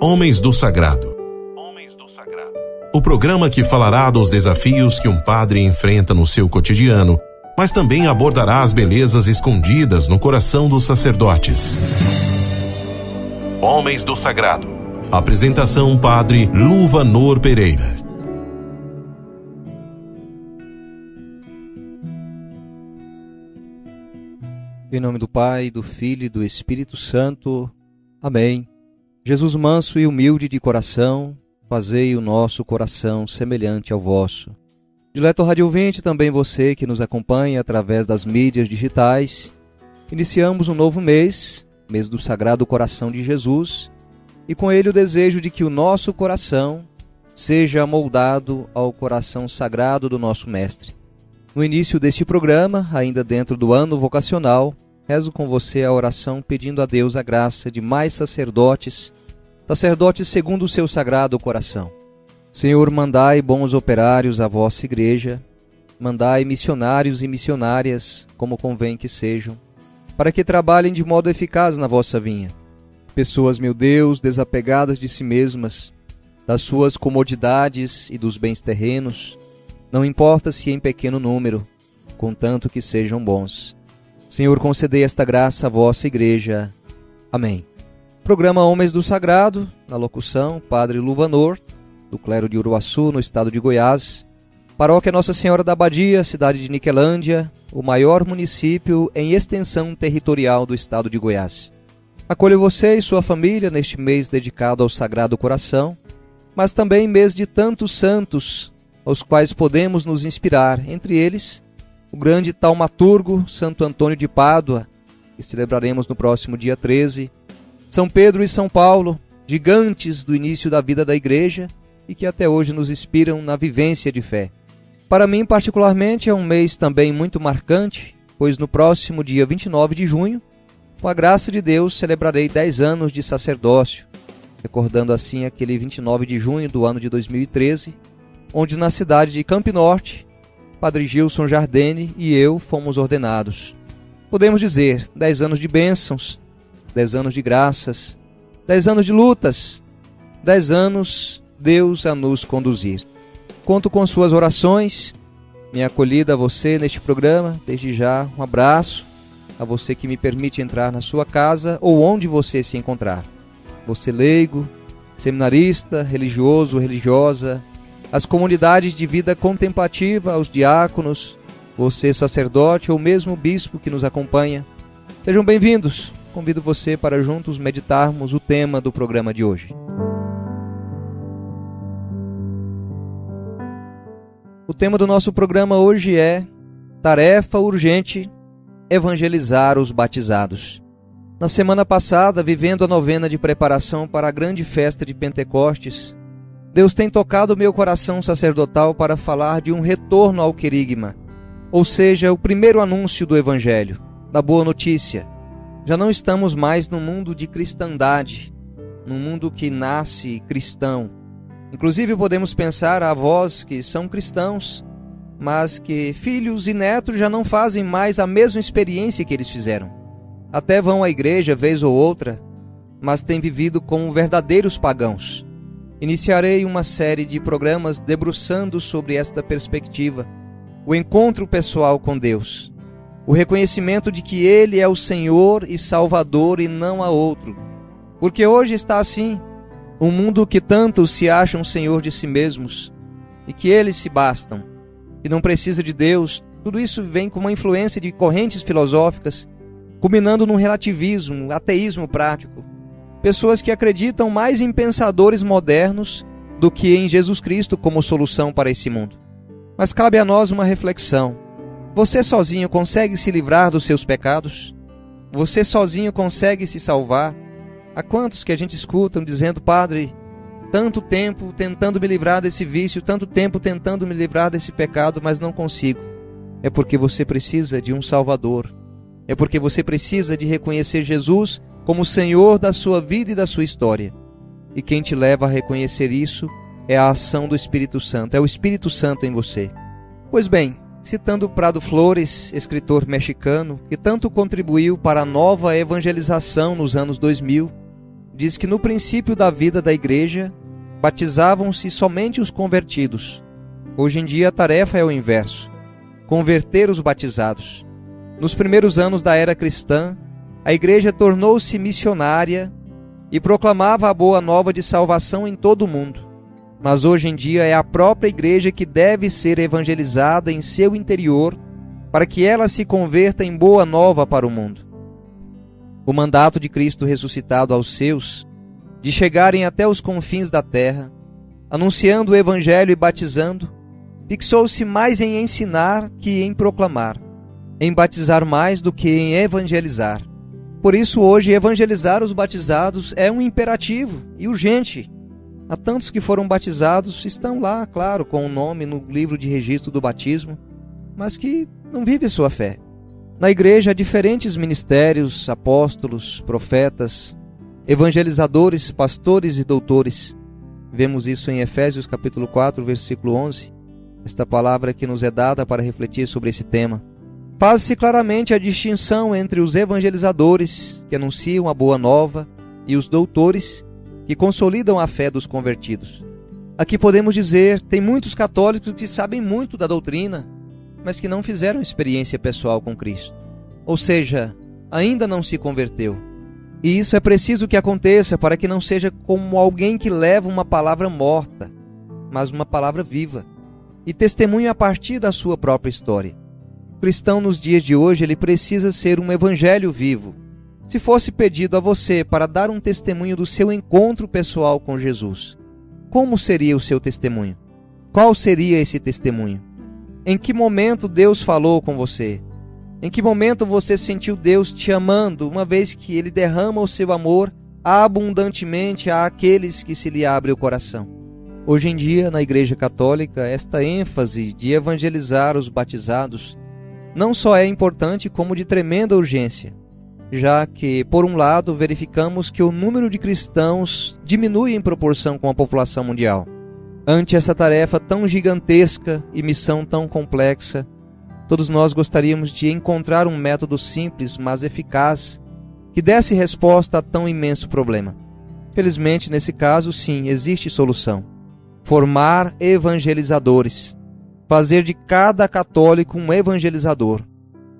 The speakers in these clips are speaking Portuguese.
Homens do Sagrado. O programa que falará dos desafios que um padre enfrenta no seu cotidiano, mas também abordará as belezas escondidas no coração dos sacerdotes. Homens do Sagrado. Apresentação: Padre Luvanor Pereira. Em nome do Pai, do Filho e do Espírito Santo. Amém. Jesus manso e humilde de coração, fazei o nosso coração semelhante ao vosso. Dileto rádio ouvinte, também você que nos acompanha através das mídias digitais, iniciamos um novo mês do Sagrado Coração de Jesus, e com ele o desejo de que o nosso coração seja moldado ao coração sagrado do nosso Mestre. No início deste programa, ainda dentro do ano vocacional, rezo com você a oração pedindo a Deus a graça de mais sacerdotes segundo o seu sagrado coração. Senhor, mandai bons operários à vossa igreja, mandai missionários e missionárias, como convém que sejam, para que trabalhem de modo eficaz na vossa vinha. Pessoas, meu Deus, desapegadas de si mesmas, das suas comodidades e dos bens terrenos, não importa se em pequeno número, contanto que sejam bons. Senhor, concedei esta graça à vossa igreja. Amém. Programa Homens do Sagrado, na locução, Padre Luvanor, do clero de Uruaçu, no estado de Goiás. Paróquia Nossa Senhora da Abadia, cidade de Niquelândia, o maior município em extensão territorial do estado de Goiás. Acolho você e sua família neste mês dedicado ao Sagrado Coração, mas também mês de tantos santos, aos quais podemos nos inspirar, entre eles o grande taumaturgo Santo Antônio de Pádua, que celebraremos no próximo dia 13, São Pedro e São Paulo, gigantes do início da vida da Igreja e que até hoje nos inspiram na vivência de fé. Para mim, particularmente, é um mês também muito marcante, pois no próximo dia 29 de junho, com a graça de Deus, celebrarei 10 anos de sacerdócio, recordando assim aquele 29 de junho do ano de 2013, onde na cidade de Campinorte, Padre Gilson Jardene e eu fomos ordenados. Podemos dizer, 10 anos de bênçãos, 10 anos de graças, 10 anos de lutas, 10 anos Deus a nos conduzir. Conto com suas orações, minha acolhida a você neste programa. Desde já, um abraço a você que me permite entrar na sua casa ou onde você se encontrar. Você leigo, seminarista, religioso, religiosa, as comunidades de vida contemplativa, aos diáconos, você sacerdote ou mesmo bispo que nos acompanha. Sejam bem-vindos. Convido você para juntos meditarmos o tema do programa de hoje. O tema do nosso programa hoje é tarefa urgente, evangelizar os batizados. Na semana passada, vivendo a novena de preparação para a grande festa de Pentecostes, Deus tem tocado o meu coração sacerdotal para falar de um retorno ao querigma, ou seja, o primeiro anúncio do Evangelho, da boa notícia. Já não estamos mais num mundo de cristandade, num mundo que nasce cristão. Inclusive podemos pensar a avós que são cristãos, mas que filhos e netos já não fazem mais a mesma experiência que eles fizeram. Até vão à igreja vez ou outra, mas têm vivido como verdadeiros pagãos. Iniciarei uma série de programas debruçando sobre esta perspectiva, o encontro pessoal com Deus, o reconhecimento de que Ele é o Senhor e Salvador e não há outro. Porque hoje está assim, um mundo que tantos se acham Senhor de si mesmos e que eles se bastam, e não precisa de Deus. Tudo isso vem com uma influência de correntes filosóficas, culminando num relativismo, ateísmo prático. Pessoas que acreditam mais em pensadores modernos do que em Jesus Cristo como solução para esse mundo. Mas cabe a nós uma reflexão. Você sozinho consegue se livrar dos seus pecados? Você sozinho consegue se salvar? Há quantos que a gente escuta dizendo: Padre, tanto tempo tentando me livrar desse vício, tanto tempo tentando me livrar desse pecado, mas não consigo. É porque você precisa de um Salvador. É porque você precisa de reconhecer Jesus como Senhor da sua vida e da sua história. E quem te leva a reconhecer isso é a ação do Espírito Santo, é o Espírito Santo em você. Pois bem, citando Prado Flores, escritor mexicano, que tanto contribuiu para a nova evangelização nos anos 2000, diz que no princípio da vida da igreja, batizavam-se somente os convertidos. Hoje em dia a tarefa é o inverso: converter os batizados. Nos primeiros anos da era cristã, a igreja tornou-se missionária e proclamava a boa nova de salvação em todo o mundo. Mas hoje em dia é a própria igreja que deve ser evangelizada em seu interior para que ela se converta em boa nova para o mundo. O mandato de Cristo ressuscitado aos seus, de chegarem até os confins da terra, anunciando o evangelho e batizando, fixou-se mais em ensinar que em proclamar, em batizar mais do que em evangelizar. Por isso hoje evangelizar os batizados é um imperativo e urgente. Há tantos que foram batizados, estão lá, claro, com o nome no livro de registro do batismo, mas que não vivem sua fé. Na igreja há diferentes ministérios, apóstolos, profetas, evangelizadores, pastores e doutores. Vemos isso em Efésios capítulo 4, versículo 11. Esta palavra que nos é dada para refletir sobre esse tema. Faz-se claramente a distinção entre os evangelizadores, que anunciam a boa nova, e os doutores, que consolidam a fé dos convertidos. Aqui podemos dizer, tem muitos católicos que sabem muito da doutrina, mas que não fizeram experiência pessoal com Cristo. Ou seja, ainda não se converteu. E isso é preciso que aconteça para que não seja como alguém que leva uma palavra morta, mas uma palavra viva, e testemunha a partir da sua própria história. O cristão nos dias de hoje, ele precisa ser um evangelho vivo. Se fosse pedido a você para dar um testemunho do seu encontro pessoal com Jesus, como seria o seu testemunho? Qual seria esse testemunho? Em que momento Deus falou com você? Em que momento você sentiu Deus te amando, uma vez que Ele derrama o seu amor abundantemente àqueles que se lhe abre o coração? Hoje em dia, na Igreja Católica, esta ênfase de evangelizar os batizados não só é importante, como de tremenda urgência, já que, por um lado, verificamos que o número de cristãos diminui em proporção com a população mundial. Ante essa tarefa tão gigantesca e missão tão complexa, todos nós gostaríamos de encontrar um método simples, mas eficaz, que desse resposta a tão imenso problema. Felizmente, nesse caso, sim, existe solução. Formar evangelizadores. Fazer de cada católico um evangelizador.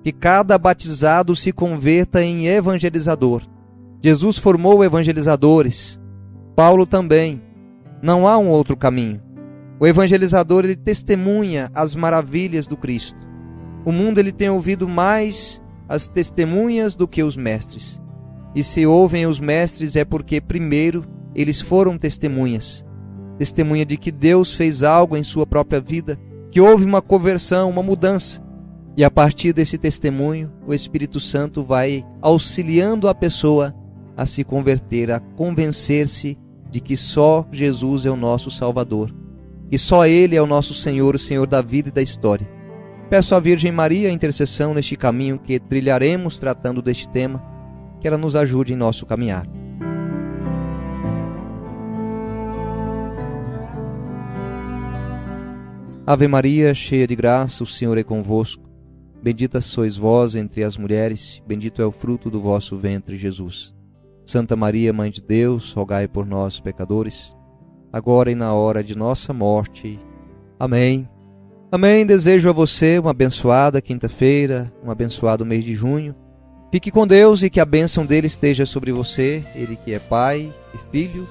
Que cada batizado se converta em evangelizador. Jesus formou evangelizadores. Paulo também. Não há um outro caminho. O evangelizador, ele testemunha as maravilhas do Cristo. O mundo, ele tem ouvido mais as testemunhas do que os mestres. E se ouvem os mestres é porque, primeiro, eles foram testemunhas. Testemunha de que Deus fez algo em sua própria vida, que houve uma conversão, uma mudança. E a partir desse testemunho, o Espírito Santo vai auxiliando a pessoa a se converter, a convencer-se de que só Jesus é o nosso Salvador, que só Ele é o nosso Senhor, o Senhor da vida e da história. Peço à Virgem Maria a intercessão neste caminho que trilharemos tratando deste tema, que ela nos ajude em nosso caminhar. Ave Maria, cheia de graça, o Senhor é convosco. Bendita sois vós entre as mulheres, bendito é o fruto do vosso ventre, Jesus. Santa Maria, Mãe de Deus, rogai por nós, pecadores, agora e na hora de nossa morte. Amém. Amém. Desejo a você uma abençoada quinta-feira, um abençoado mês de junho. Fique com Deus e que a bênção dele esteja sobre você, Ele que é Pai e Filho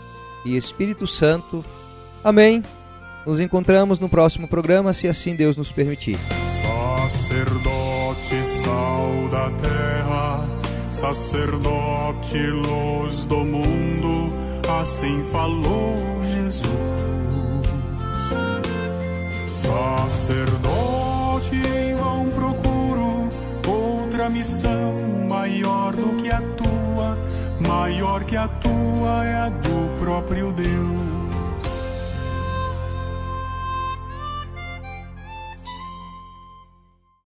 e Espírito Santo. Amém. Nos encontramos no próximo programa, se assim Deus nos permitir. Sacerdote, sal da terra, sacerdote, luz do mundo, assim falou Jesus. Sacerdote, em vão procuro outra missão maior do que a tua, maior que a tua é a do próprio Deus.